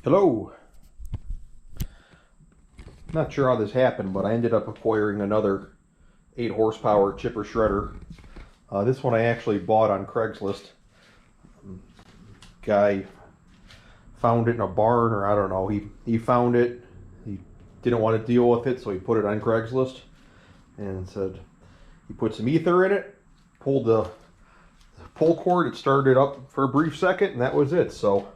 Hello. Not sure how this happened, but I ended up acquiring another 8 horsepower chipper shredder. This one I actually bought on Craigslist. Guy found it in a barn, or I don't know. He found it. He didn't want to deal with it, so he put it on Craigslist and said he put some ether in it, pulled the pull cord, it started up for a brief second, and that was it. So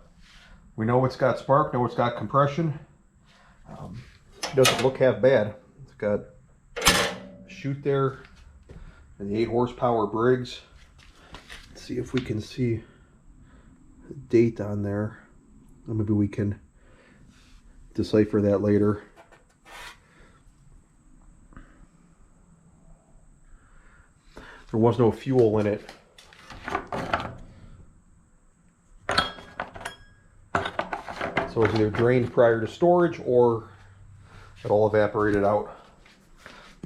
we know it's got spark, know it's got compression. It doesn't look half bad. It's got a chute there and the 8 horsepower Briggs. Let's see if we can see the date on there. Or maybe we can decipher that later. There was no fuel in it. So it was either drained prior to storage or it all evaporated out.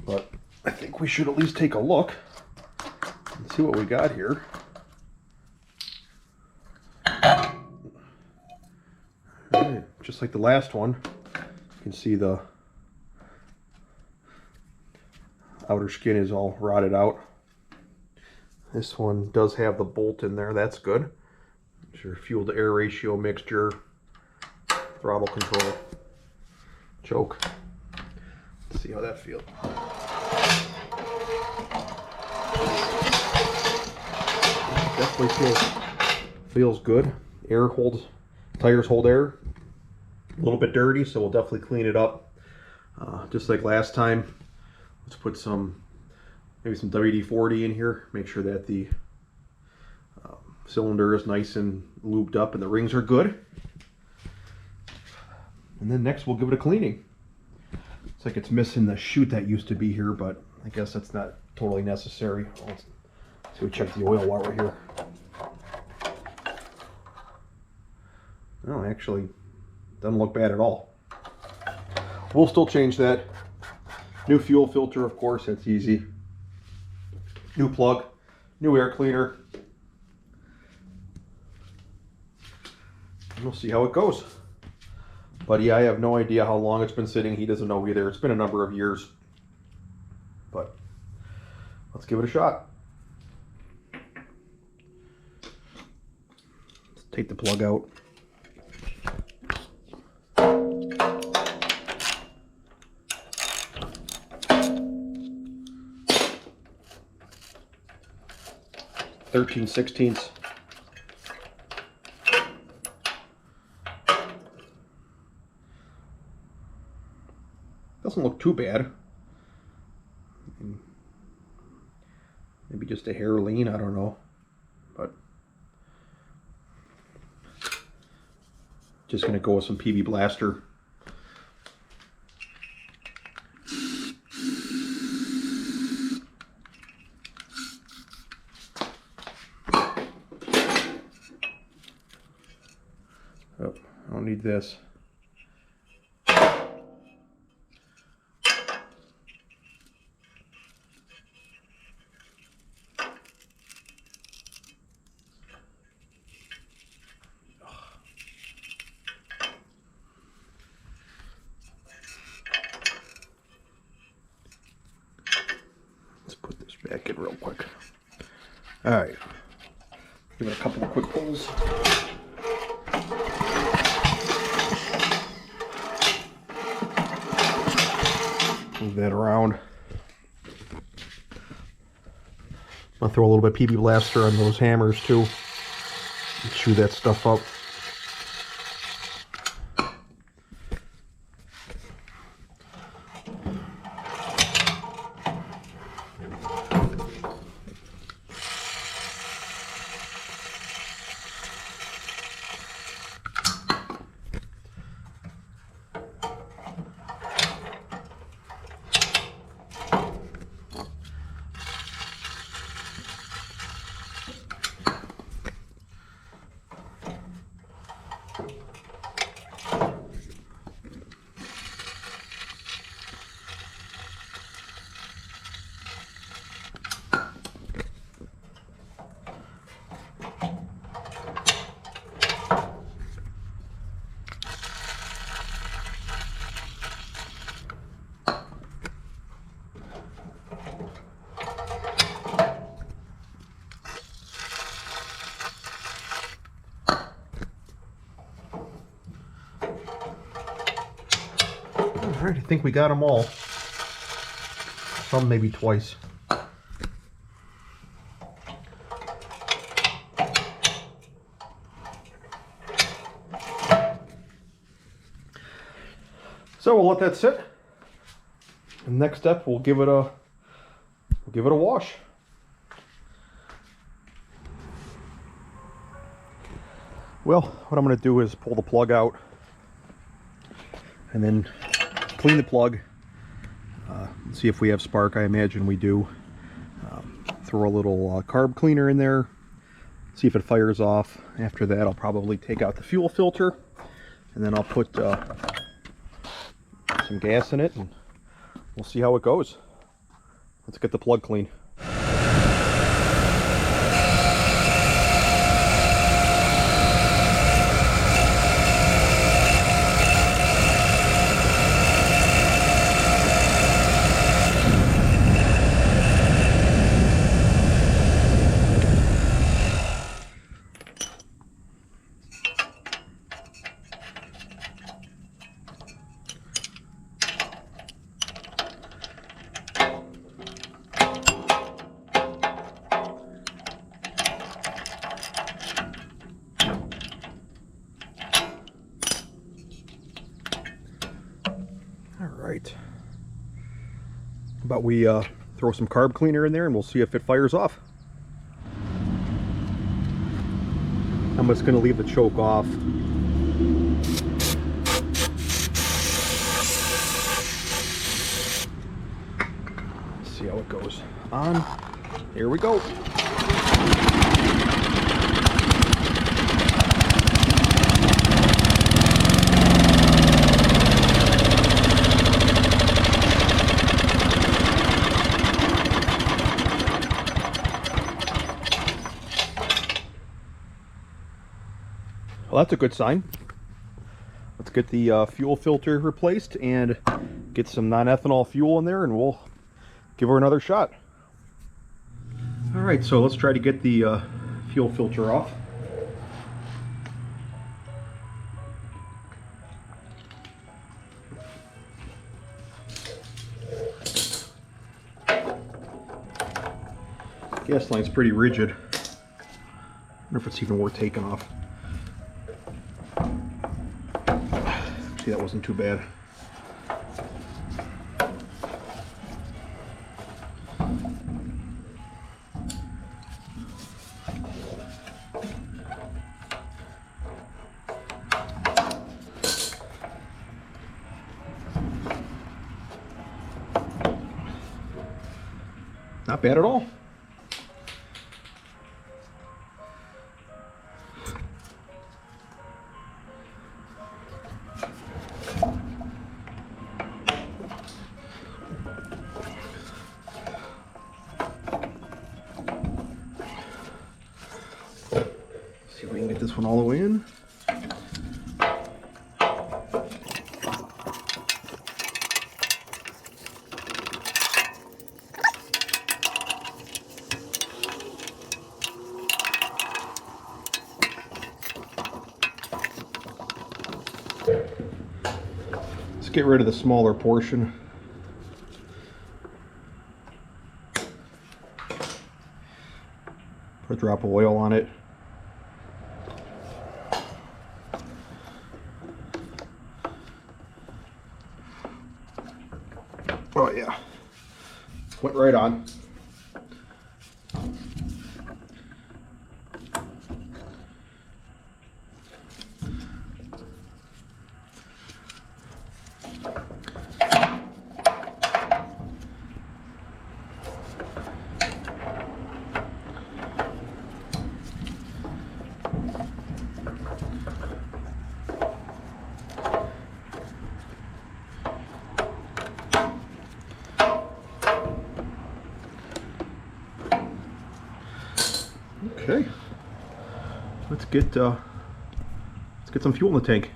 But I think we should at least take a look and see what we got here. Right, just like the last one, you can see the outer skin is all rotted out. This one does have the bolt in there, that's good. It's your fuel to air ratio mixture, throttle control, choke. Let's see how that feels. Definitely feels good. Air holds, tires hold air. A little bit dirty, so we'll definitely clean it up. Just like last time, let's put maybe some WD-40 in here. Make sure that the cylinder is nice and lubed up and the rings are good. And then next we'll give it a cleaning. It's like it's missing the chute that used to be here, but I guess that's not totally necessary. Let's see, we check the oil while we're here. No, actually, doesn't look bad at all. We'll still change that. New fuel filter, of course, that's easy. New plug, new air cleaner. And we'll see how it goes. But yeah, I have no idea how long it's been sitting. He doesn't know either. It's been a number of years. But let's give it a shot. Let's take the plug out. (13/16) Doesn't look too bad. Maybe just a hair lean, I don't know. But just gonna go with some PB Blaster. Oh, I don't need this. Let's put this back in real quick. All right, give it a couple of quick pulls. Move that around. I'll throw a little bit PB Blaster on those hammers too. Chew that stuff up. right, I think we got them all. Some maybe twice. So we'll let that sit. And next step, we'll give it a wash. Well, what I'm going to do is pull the plug out and then clean the plug. See if we have spark. I imagine we do. Throw a little carb cleaner in there. See if it fires off. After that, I'll probably take out the fuel filter, and then I'll put some gas in it, and we'll see how it goes. Let's get the plug clean. Alright, how about we throw some carb cleaner in there and we'll see if it fires off. I'm just going to leave the choke off. Let's see how it goes. On. Here we go. Well, that's a good sign. Let's get the fuel filter replaced and get some non-ethanol fuel in there, and we'll give her another shot. All right, so let's try to get the fuel filter off. Gas line's pretty rigid. I wonder if it's even worth taking off. See, that wasn't too bad. Not bad at all. See if we can get this one all the way in. Let's get rid of the smaller portion. Put a drop of oil on it. Oh yeah, went right on. Okay, let's get some fuel in the tank.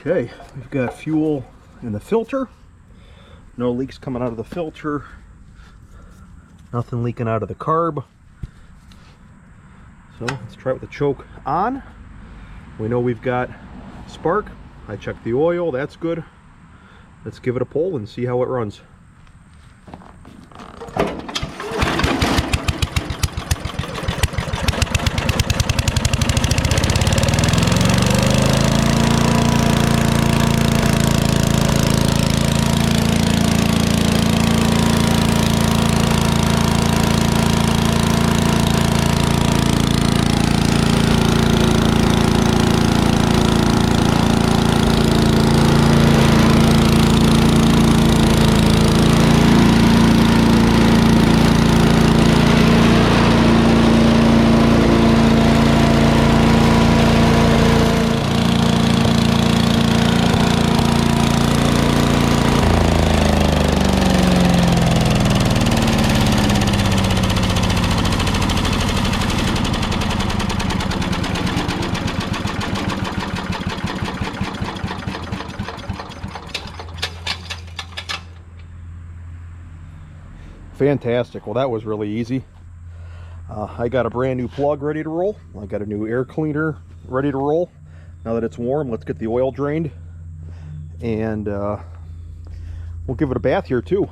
Okay, we've got fuel in the filter. No leaks coming out of the filter. Nothing leaking out of the carb. So let's try it with the choke on. We know we've got spark. I checked the oil, that's good. Let's give it a pull and see how it runs. Fantastic. Well, that was really easy. I got a brand new plug ready to roll. I got a new air cleaner ready to roll. Now that it's warm, let's get the oil drained, and we'll give it a bath here too.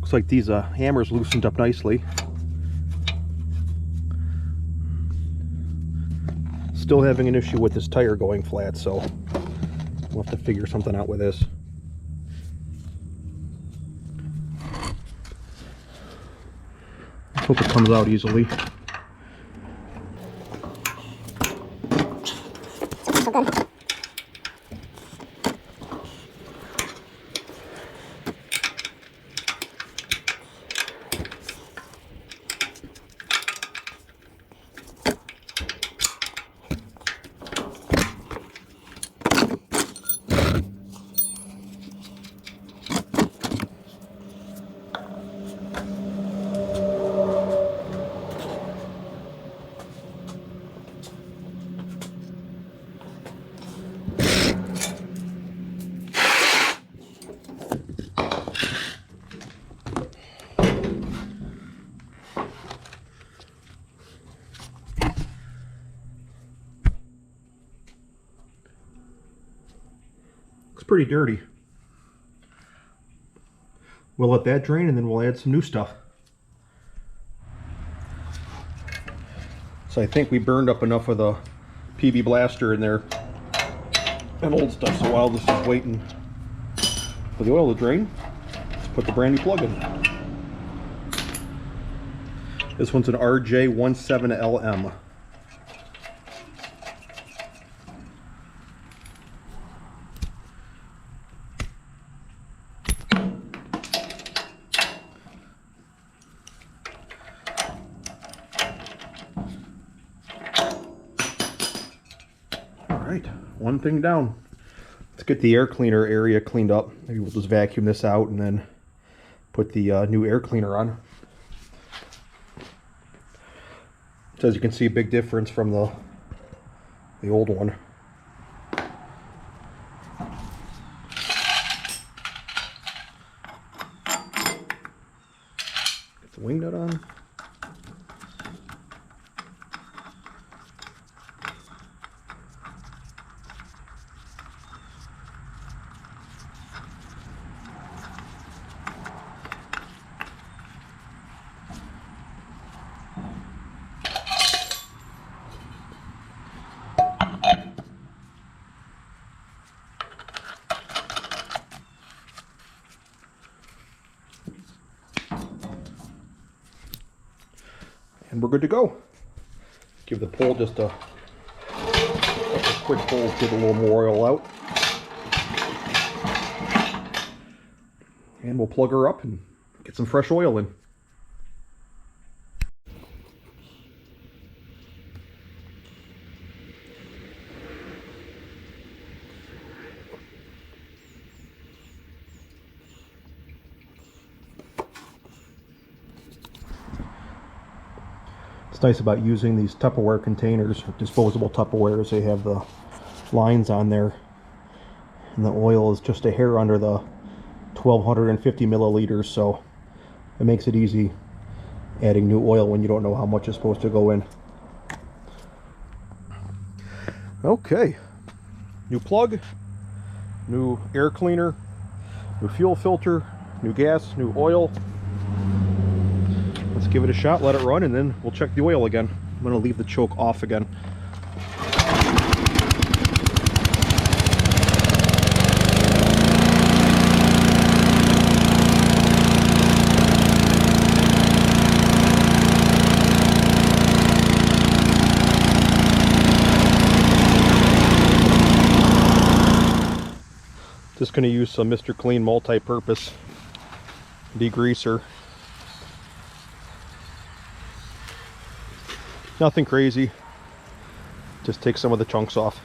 Looks like these hammers loosened up nicely. Still having an issue with this tire going flat, so we'll have to figure something out with this. Hope it comes out easily. Okay. Pretty dirty. We'll let that drain and then we'll add some new stuff. So I think we burned up enough of the PB blaster in there and old stuff, so while this is waiting for the oil to drain, let's put the brand new plug in. This one's an RJ17LM. One thing down. Let's get the air cleaner area cleaned up. Maybe we'll just vacuum this out and then put the new air cleaner on. So as you can see, a big difference from the old one. Get the wing nut on. And we're good to go. Give the pole just a quick pull, get a little more oil out. And we'll plug her up and get some fresh oil in. Nice about using these Tupperware containers, disposable Tupperwares. They have the lines on there and the oil is just a hair under the 1250 milliliters, so it makes it easy adding new oil when you don't know how much is supposed to go in. Okay, new plug, new air cleaner, new fuel filter, new gas, new oil. Let's give it a shot, let it run, and then we'll check the oil again. I'm going to leave the choke off again. Just going to use some Mr. Clean multi-purpose degreaser. Nothing crazy, just take some of the chunks off.